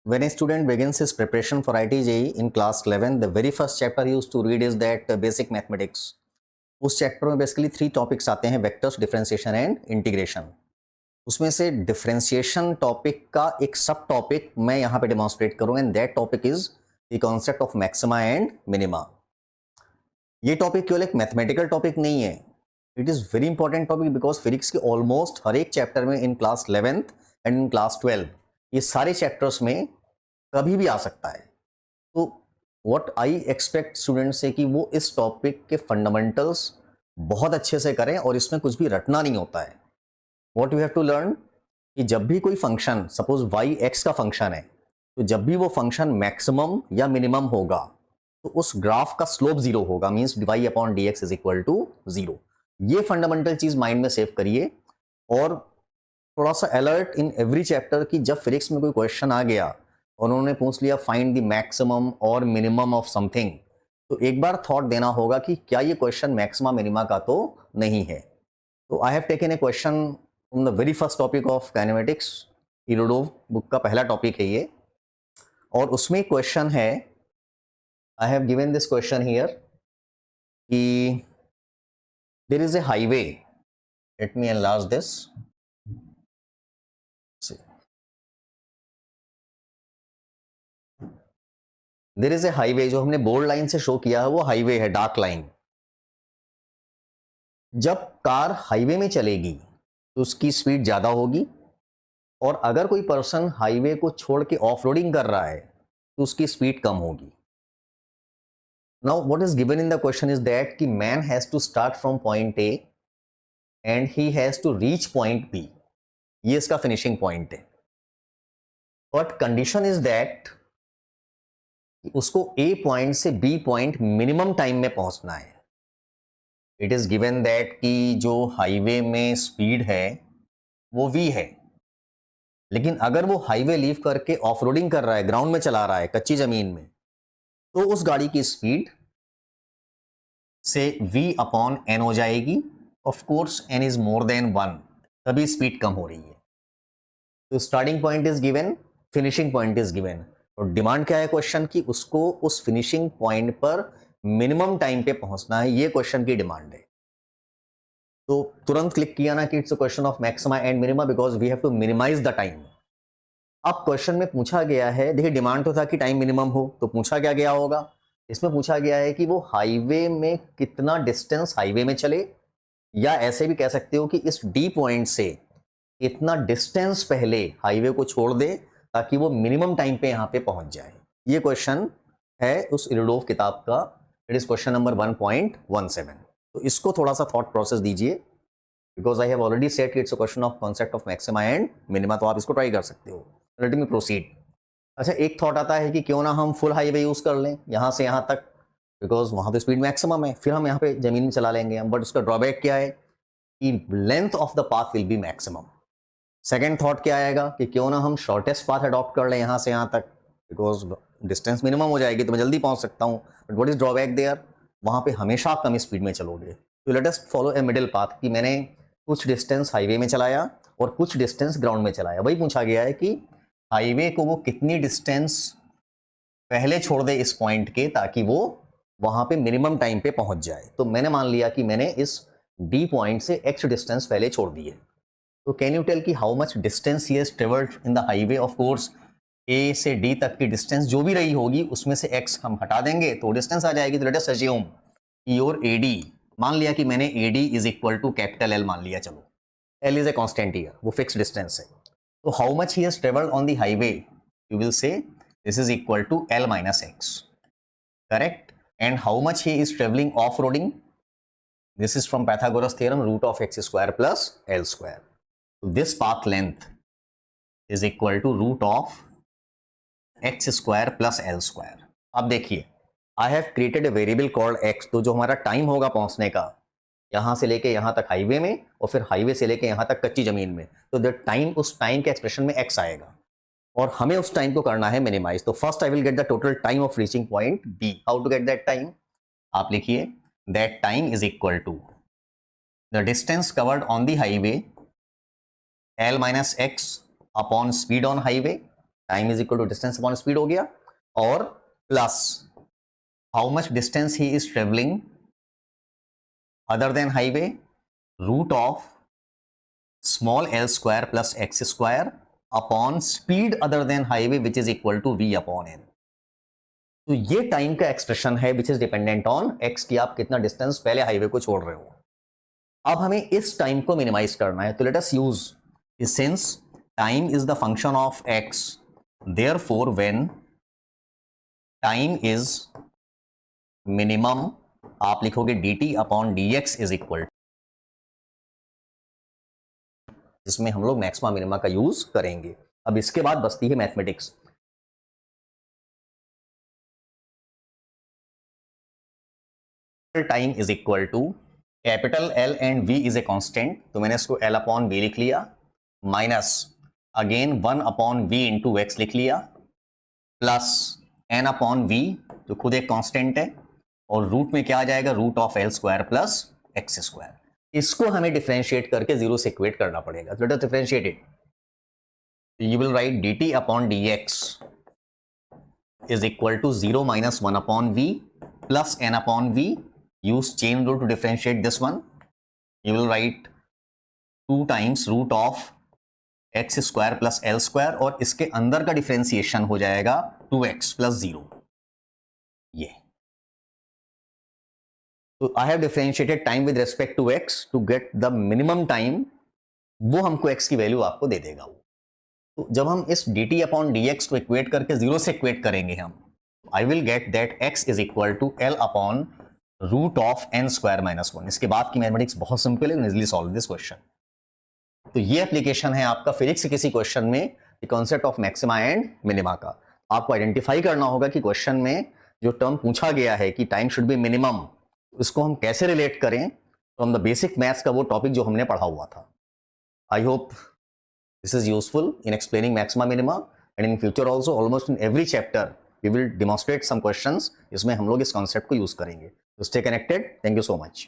When a student begins his preparation for IIT-JEE in class 11, the very first chapter he used to read is that basic mathematics. उस chapter में basically 3 topics आते हैं, vectors, differentiation and integration. उसमें से differentiation topic का एक सब topic मैं यहाँ पे डेमोन्स्ट्रेट करूँगा and that topic is the concept of maxima and minima. ये टॉपिक केवल एक मैथमेटिकल टॉपिक नहीं है, it is very important topic because physics के ऑलमोस्ट हर एक चैप्टर में in class 11th and in class 12 ये सारे चैप्टर्स में कभी भी आ सकता है। तो व्हाट आई एक्सपेक्ट स्टूडेंट से कि वो इस टॉपिक के फंडामेंटल्स बहुत अच्छे से करें और इसमें कुछ भी रटना नहीं होता है। What you have to learn कि जब भी कोई फंक्शन, सपोज वाई एक्स का फंक्शन है, तो जब भी वो फंक्शन मैक्सिमम या मिनिमम होगा तो उस ग्राफ का स्लोप जीरो होगा, means y upon d x is equal to zero. ये फंडामेंटल चीज माइंड में सेव करिए और थोड़ा सा अलर्ट इन एवरी चैप्टर कि जब फिजिक्स में कोई क्वेश्चन आ गया और उन्होंने पूछ लिया फाइंड द मैक्सिमम और मिनिमम ऑफ समथिंग, तो एक बार थॉट देना होगा कि क्या ये क्वेश्चन मैक्सिमा मिनिमा का तो नहीं है। तो I have taken a question from the very first topic of kinematics, Irodov book का पहला टॉपिक है ये, और उसमें क्वेश्चन है, I have given this question here कि there is a highway, let me enlarge this. There is a highway, जो हमने बोल्ड लाइन से शो किया है वो हाईवे है, डार्क लाइन। जब कार हाईवे में चलेगी तो उसकी स्पीड ज्यादा होगी, और अगर कोई पर्सन हाईवे को छोड़ के ऑफ रोडिंग कर रहा है तो उसकी स्पीड कम होगी। Now what is given in the question is that कि man has to start from point A and he has to reach point B, ये इसका फिनिशिंग पॉइंट है। बट कंडीशन इज दैट उसको ए पॉइंट से B point minimum time में पहुंचना है। It is given that कि जो हाईवे में स्पीड है वो v है, लेकिन अगर वो हाईवे लीव करके ऑफ रोडिंग कर रहा है, ग्राउंड में चला रहा है, कच्ची जमीन में, तो उस गाड़ी की स्पीड से v अपॉन n हो जाएगी। Of course n is more than 1, तभी स्पीड कम हो रही है। तो starting point is given, finishing point is given, और डिमांड क्या है क्वेश्चन की उसको उस फिनिशिंग पॉइंट पर मिनिमम टाइम पे पहुंचना है, ये क्वेश्चन की डिमांड है। तो तुरंत क्लिक किया ना कि it's a question of maxima and minima because we have to minimise the time. अब क्वेश्चन में पूछा गया है, देखिए डिमांड तो था कि टाइम मिनिमम हो, तो पूछा क्या गया होगा, इसमें पूछा गया है कि वो हाईवे में कितना डिस्टेंस हाईवे में चले, या ऐसे भी कह सकते हो कि इस डी पॉइंट से इतना डिस्टेंस पहले हाईवे को छोड़ दे ताकि वो मिनिमम टाइम पे यहाँ पे पहुंच जाए। ये क्वेश्चन है उस इरोडोव किताब का, इट इज क्वेश्चन नंबर 1.17। तो इसको थोड़ा सा थॉट प्रोसेस दीजिए because I have already set it's a question of concept of maxima and minima, तो आप इसको ट्राई कर सकते हो। Let me proceed. अच्छा, एक थॉट आता है कि क्यों ना हम फुल हाईवे यूज कर लें यहाँ से यहाँ तक, बिकॉज वहाँ पे स्पीड मैक्सिमम है, फिर हम यहाँ पे जमीन में चला लेंगे हम, बट उसका ड्रॉबैक क्या है कि length of the path will be maximum. Second thought क्या आएगा कि क्यों ना हम शॉर्टेस्ट पाथ अडॉप्ट कर लें यहाँ से यहाँ तक, बिकॉज डिस्टेंस मिनिमम हो जाएगी तो मैं जल्दी पहुँच सकता हूँ, but what is drawback there, वहाँ पे हमेशा कम स्पीड में चलोगे। तो let us follow a middle path कि मैंने कुछ डिस्टेंस हाईवे में चलाया और कुछ डिस्टेंस ग्राउंड में चलाया। वही पूछा गया है कि हाईवे को वो कितनी डिस्टेंस पहले छोड़ दे इस पॉइंट के ताकि वो वहाँ पे मिनिमम टाइम पे पहुँच जाए। तो मैंने मान लिया कि मैंने इस डी पॉइंट से x डिस्टेंस पहले छोड़ दिए। तो कैन यू टेल कि how much distance he has travelled in the highway. Of course A से डी तक की डिस्टेंस जो भी रही होगी उसमें से x हम हटा देंगे तो डिस्टेंस आ जाएगी। तो let us assume your AD, मान लिया कि मैंने AD is equal to capital L मान लिया, चलो L is a constant here, वो फिक्स डिस्टेंस है। तो how much he has travelled on the highway, you will say this is equal to L minus x, correct. And how much he is travelling off roading, this is from Pythagoras theorem, root of x square plus L square. So this path length is equal to root of x square plus L square. अब देखिए, I have created a variable called x, तो जो हमारा time होगा पहुंचने का यहां से लेके यहां तक हाईवे में और फिर हाईवे से लेके यहां तक कच्ची जमीन में, तो द टाइम, उस टाइम के एक्सप्रेशन में x आएगा और हमें उस टाइम को करना है मिनिमाइज। तो first I will get the total time of reaching point B। How to get that time, आप लिखिए that time is equal to the distance covered on the highway L minus x upon speed on highway time is equal to distance upon speed हो गया, और plus how much distance he is travelling other than highway, root of small l square plus x square upon speed other than highway which is equal to v upon n. तो ये time का expression है which is dependent on x की आप कितना distance पहले highway को छोड़ रहे हो। अब हमें इस टाइम को मिनिमाइज करना है, तो let us use since time is the function of x, therefore when time is minimum आप लिखोगे dt upon dx is equal, जिसमें हम लोग मैक्सिमा मिनिमा का यूज करेंगे। अब इसके बाद बचती है mathematics. Time is equal to capital L and V is a constant, तो मैंने इसको L अपॉन V लिख लिया, minus again 1 upon V into x लिख लिया, प्लस N अपॉन V जो खुद एक कांस्टेंट है, और रूट में क्या आ जाएगा, root of L square plus x square. इसको हमें डिफरेंशिएट करके जीरो से इक्वेट करना पड़ेगा। Let us differentiate it. You will write dt upon dx is equal to 0 minus 1 upon v plus n upon v. Use chain rule to differentiate this one. You will write 2 times root of x square plus l square, और इसके अंदर का differentiation हो जाएगा 2x plus 0। ये तो I have differentiated time with respect to x to get the minimum time, वो हमको x की वैल्यू आपको दे देगा वो। तो जब हम इस dt अपॉन dx को इक्वेट करके जीरो से इक्वेट करेंगे हम, I will get that x is equal to l upon root of n square minus 1। इसके बाद की मैथमेटिक्स बहुत सिंपल है, इजीली सॉल्व दिस क्वेश्चन। तो ये एप्लीकेशन है आपका फिजिक्स के किसी क्वेश्चन में concept of maxima and minima का। आपको आइडेंटिफाई करना होगा कि क्वेश्चन में जो टर्म पूछा गया है कि टाइम शुड बी मिनिमम, इसको हम कैसे रिलेट करें फ्रॉम द बेसिक मैथ्स का वो टॉपिक जो हमने पढ़ा हुआ था। I hope this is useful in explaining maxima minima, and in future also almost in every chapter we will demonstrate some questions, इसमें हम लोग इस concept को use करेंगे। So stay connected. Thank you so much.